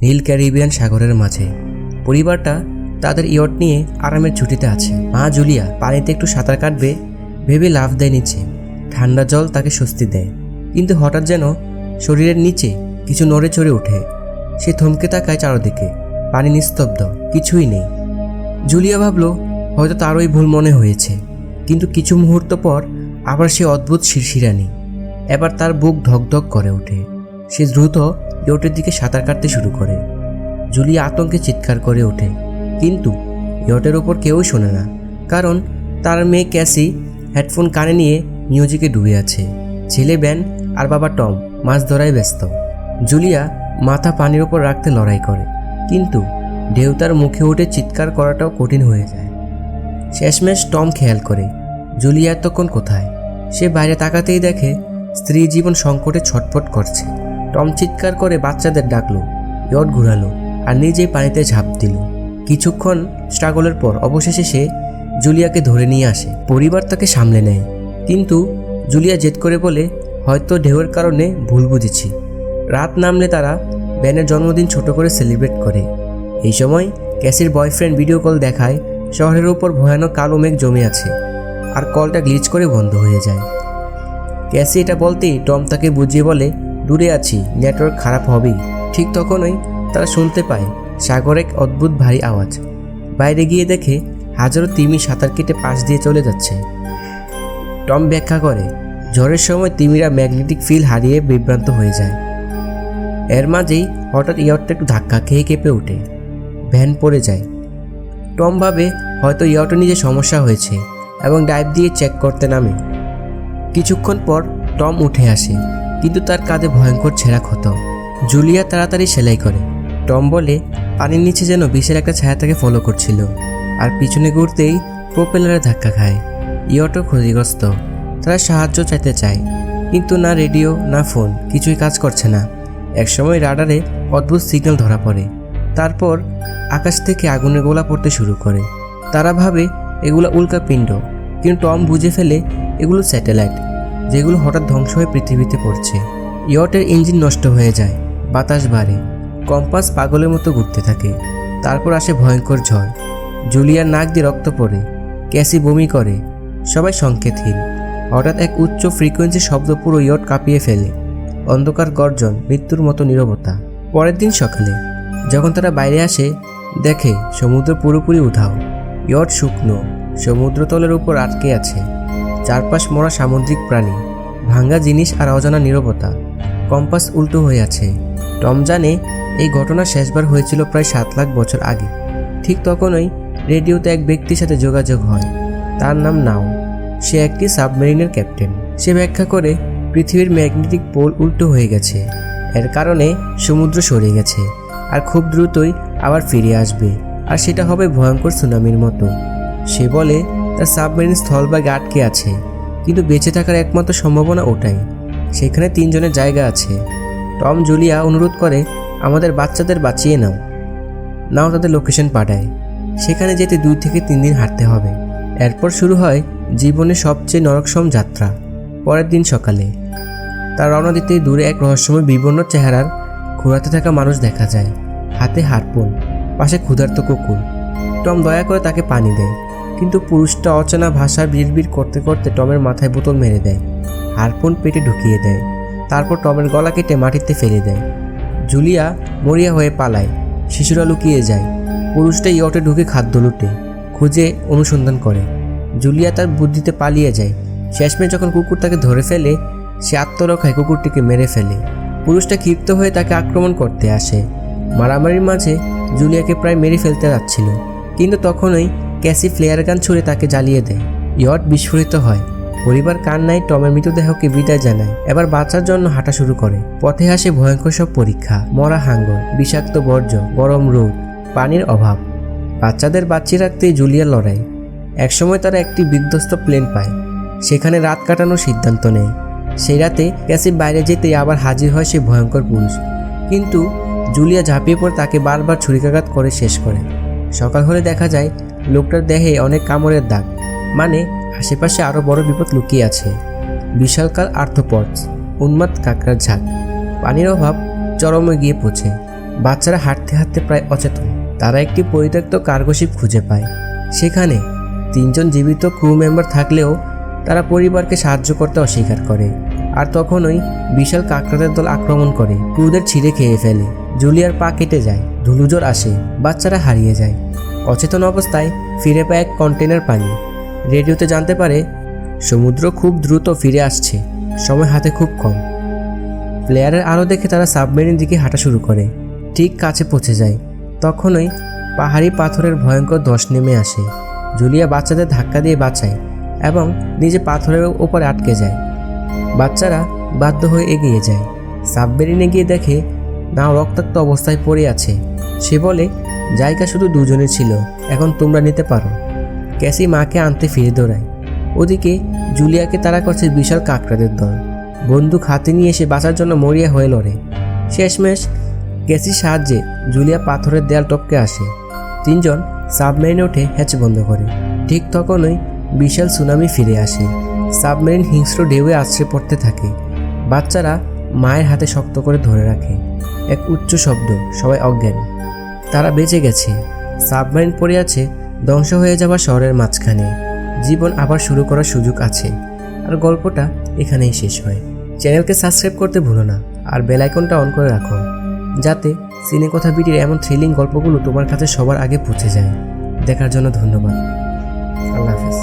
নীল Caribbean সাগরের মাঝে। পরিবারটা তাদের ইয়ট নিয়ে আরামের ছুটিতে আছে। মা জুলিয়া পানিতে একটু সাঁতার কাটবে ভেবে লাফ দেয় নিচে। ঠান্ডা জল তাকে স্বস্তি দেয়, কিন্তু হঠাৎ যেন শরীরের নিচে কিছু নড়ে চড়ে ওঠে। সে থমকে তাকায় চারদিকে। পানি নিস্তব্ধ, কিছুই নেই। জুলিয়া ভাবল হয়তো তারই ভুল মনে হয়েছে, কিন্তু কিছু মুহূর্ত পর আবার সে অদ্ভুত শিরশিরানি। এবার তার বুক ধকধক করে ওঠে। সে দ্রুত ইয়টের দিকে সাঁতার কাটতে শুরু করে। জুলিয়া আতঙ্কে চিৎকার করে ওঠে, কিন্তু ইয়টের ওপর কেউই শোনে না, কারণ তার মেয়ে ক্যাসি হেডফোন কানে নিয়ে মিউজিকে ডুবে আছে। ছেলে বেন আর বাবা টম মাছ ধরায় ব্যস্ত। জুলিয়া মাথা পানির ওপর রাখতে লড়াই করে, কিন্তু ঢেউ তার মুখে উঠে চিৎকার করাটাও কঠিন হয়ে যায়। শেষমেশ টম খেয়াল করে জুলিয়া এতক্ষণ কোথায়। সে বাইরে তাকাতেই দেখে স্ত্রী জীবন সংকটে ছটফট করছে। টম চিৎকার করে বাচ্চাদের ডাকলো, ইয়ট ঘুরালো আর নিজেই পানিতে ঝাঁপ দিল। কিছুক্ষণ স্ট্রাগলের পর অবশেষে সে জুলিয়াকে ধরে নিয়ে আসে। পরিবার তাকে সামলে নেয়, কিন্তু জুলিয়া জেদ করে বলে হয়তো ঢেউয়ের কারণে ভুল বুঝেছি। রাত নামলে তারা বেনের জন্মদিন ছোট করে সেলিব্রেট করে। এই সময় ক্যাসির বয়ফ্রেন্ড ভিডিও কল দেখায় শহরের উপর ভয়ানক কালো মেঘ জমে আছে, আর কলটা গ্লিচ করে বন্ধ হয়ে যায়। ক্যাসি এটা বলতেই টম তাকে বুঝিয়ে বলে দূরে আছি, নেটওয়ার্ক খারাপ হবেই। ঠিক তখনই তারা শুনতে পায় সাগরে এক অদ্ভুত ভারী আওয়াজ। বাইরে গিয়ে দেখে হাজারো তিমি সাঁতার কেটে পাশ দিয়ে চলে যাচ্ছে। টম ব্যাখ্যা করে ঝড়ের সময় তিমিরা ম্যাগনেটিক ফিল্ড হারিয়ে বিভ্রান্ত হয়ে যায়। এর মাঝেই হঠাৎ ইয়টটা একটু ধাক্কা খেয়ে কেঁপে ওঠে। ভ্যান পড়ে যায়। টম ভাবে হয়তো ইয়টে নিজে সমস্যা হয়েছে এবং ডাইভ দিয়ে চেক করতে নামে। কিছুক্ষণ পর টম উঠে আসে, কিন্তু তার কাঁধে ভয়ঙ্কর ছেঁড়া ক্ষত। জুলিয়া তাড়াতাড়ি সেলাই করে। টম বলে পানির নিচে যেন বিষের একটা ছায়া তাকে ফলো করছিল, আর পিছনে ঘুরতেই প্রোপেলারে ধাক্কা খায়। ইয়টও ক্ষতিগ্রস্ত। তারা সাহায্য চাইতে চায়, কিন্তু না রেডিও না ফোন, কিছুই কাজ করছে না। একসময় রাডারে অদ্ভুত সিগন্যাল ধরা পড়ে। তারপর আকাশ থেকে আগুনের গোলা পড়তে শুরু করে। তারা ভাবে এগুলো উল্কাপিণ্ড, কিন্তু টম বুঝে ফেলে এগুলো স্যাটেলাইট, যেগুলো হঠাৎ ধ্বংস হয়ে পৃথিবীতে পড়ছে। ইয়টের ইঞ্জিন নষ্ট হয়ে যায়, বাতাস বাড়ে, কম্পাস পাগলের মতো ঘুরতে থাকে। তারপর আসে ভয়ঙ্কর ঝড়। জুলিয়ার নাক দিয়ে রক্ত পড়ে, ক্যাসি বমি করে, সবাই সংকেতহীন। হঠাৎ এক উচ্চ ফ্রিকোয়েন্সি শব্দ পুরো ইয়ট কাঁপিয়ে ফেলে। অন্ধকার গর্জন, মৃত্যুর মতো নীরবতা। পরের দিন সকালে যখন তারা বাইরে আসে, দেখে সমুদ্র পুরোপুরি উধাও। ইয়ট শুকনো, সমুদ্রতলের উপর আটকে আছে। চারপাশ মরা সামুদ্রিক প্রাণী, ভাঙ্গা জিনিস আর অজানা নীরবতা। কম্পাস উল্টো হয়ে আছে। টম জানে এই ঘটনা শেষবার হয়েছিল প্রায় 7 লাখ বছর আগে। ঠিক তখনই রেডিওতে এক ব্যক্তির সাথে যোগাযোগ হয়। তার নাম নাও। সে একটি সাবমেরিনের ক্যাপ্টেন। সে ব্যাখ্যা করে পৃথিবীর ম্যাগনেটিক পোল উল্টো হয়ে গেছে, এর কারণে সমুদ্র সরে গেছে আর খুব দ্রুতই আবার ফিরে আসবে, আর সেটা হবে ভয়ঙ্কর সুনামির মতো। সে বলে তার সাবমেরিন স্থলভাগে আটকে আছে, কিন্তু বেঁচে থাকার একমাত্র সম্ভাবনা ওটাই। সেখানে 3 জনের জায়গা আছে। টম জুলিয়া অনুরোধ করে আমাদের বাচ্চাদের বাঁচিয়ে নাও। নাও তাদের লোকেশন পাঠায়। সেখানে যেতে 2 থেকে 3 দিন হাঁটতে হবে। এরপর শুরু হয় জীবনের সবচেয়ে নরকসম যাত্রা। পরের দিন সকালে তার রওনা দিতেই দূরে এক রহস্যময় বিবর্ণ চেহারার ঘোরাতে থাকা মানুষ দেখা যায়। হাতে হারপুন, পাশে ক্ষুধার্ত কুকুর। টম দয়া করে তাকে পানি দেয়, কিন্তু পুরুষটা অচেনা ভাষা বিড়বিড় করতে করতে টমের মাথায় বোতল মেরে দেয়। হারপুন পেটে ঢুকিয়ে দেয়, তারপর টমের গলা কেটে মাটিতে ফেলে দেয়। জুলিয়া মরিয়া হয়ে পালায়। শিশুরা লুকিয়ে যায়। পুরুষটা ইয়টে ঢুকে খাদ্য লুটে, খুঁজে অনুসন্ধান করে। জুলিয়া তার বুদ্ধিতে পালিয়ে যায়। শেষমেশ যখন কুকুর তাকে ধরে ফেলে, সে আত্মরক্ষায় কুকুরটিকে মেরে ফেলে। পুরুষটা ক্ষিপ্ত হয়ে তাকে আক্রমণ করতে আসে। মারামারির মাঝে জুলিয়াকে প্রায় মেরে ফেলতে যাচ্ছিল, কিন্তু তখনই ক্যাসি ফ্লেয়ার গান ছুঁড়ে তাকে জ্বালিয়ে দেয়। ইয়ট বিস্ফোরিত হয়। পরিবার কান্নায় টমের মৃতদেহকে বিদায় জানায়। এবার বাঁচার জন্য হাঁটা শুরু করে। পথে আসে ভয়ঙ্কর সব পরীক্ষা, মরা হাঙ্গর, বিষাক্ত বর্জ্য, গরম রোদ, পানির অভাব। বাচ্চাদের বাঁচিয়ে রাখতে জুলিয়ার লড়াই। একসময় তারা একটি বিধ্বস্ত প্লেন পায়। সেখানে রাত কাটানোর সিদ্ধান্ত নেয়। সেই রাতে ক্যাসি বাইরে যেতেই আবার হাজির হয় সেই ভয়ঙ্কর পুরুষ, কিন্তু জুলিয়া ঝাঁপিয়ে পড়ে তাকে বারবার ছুরিকাঘাত করে শেষ করে। সকাল হলে দেখা যায় লোকটার দেহে অনেক কামড়ের দাগ, মানে আশেপাশে আরও বড় বিপদ লুকিয়ে আছে। বিশালকাল আর্থ্রোপডস, উন্মাদ কাঁকড়ার ঝাঁক। পানির অভাব চরমে গিয়ে পৌঁছে। বাচ্চারা হাঁটতে হাঁটতে প্রায় অচেতন। তারা একটি পরিত্যক্ত কার্গো শিপ খুঁজে পায়। সেখানে 3 জন জীবিত ক্রু মেম্বার থাকলেও তারা পরিবারকে সাহায্য করতে অস্বীকার করে। আর তখনই বিশাল কাকড়াদের দল আক্রমণ করে ক্রুদের ছিঁড়ে খেয়ে ফেলে। জুলিয়ার পা কেটে যায়, ধুলোঝড় আসে, বাচ্চারা হারিয়ে যায়। অচেতন অবস্থায় ফিরে পায় এক কন্টেনার পানি। রেডিওতে জানতে পারে সমুদ্র খুব দ্রুত ফিরে আসছে, সময় হাতে খুব কম। প্লেয়ারের আলো দেখে তারা সাবমেরিন দিকে হাঁটা শুরু করে। ঠিক কাছে পৌঁছে যায়, তখনই পাহাড়ি পাথরের ভয়ঙ্কর ধস নেমে আসে। জুলিয়া বাচ্চাদের ধাক্কা দিয়ে বাঁচায় এবং নিজে পাথরের ওপরে আটকে যায়। বাচ্চারা বাধ্য হয়ে এগিয়ে যায়। সাবমেরিনে গিয়ে দেখে নাও রক্তাক্ত অবস্থায় পড়ে আছে। সে বলে, জায়গা শুধু দুজনের ছিল, এখন তোমরা নিতে পারো। ক্যাসি মাকে আনতে ফিরে দৌড়ায়। ওদিকে জুলিয়াকে তাড়া করছে বিশাল কাকড়াদের দল। বন্দুক হাতে নিয়ে এসে বাঁচার জন্য মরিয়া হয়ে লড়ে। শেষমেশ ক্যাসির সাহায্যে জুলিয়া পাথরের দেয়াল টপকে আসে। 3 জন সাবমেরিনে উঠে হ্যাচ বন্ধ করে। ঠিক তখনই বিশাল সুনামি ফিরে আসে। সাবমেরিন হিংস্র ঢেউয়ে আছড়ে পড়তে থাকে। বাচ্চারা মায়ের হাতে শক্ত করে ধরে রাখে। এক উচ্চ শব্দ, সবাই অজ্ঞান। তারা বেঁচে গেছে। সাবমেরিন পড়ে আছে ধ্বংস হয়ে যাওয়া শহরের মাঝখানে। জীবন আবার শুরু করার সুযোগ আছে। আর গল্পটা এখানেই শেষ হয়। চ্যানেলকে সাবস্ক্রাইব করতে ভুলো না, আর বেল আইকনটা অন করে রাখো, যাতে সিনেকথা বিটির এমন থ্রিলিং গল্পগুলো তোমার কাছে সবার আগে পৌঁছে যায়। দেখার জন্য ধন্যবাদ। আল্লাহ হাফেজ।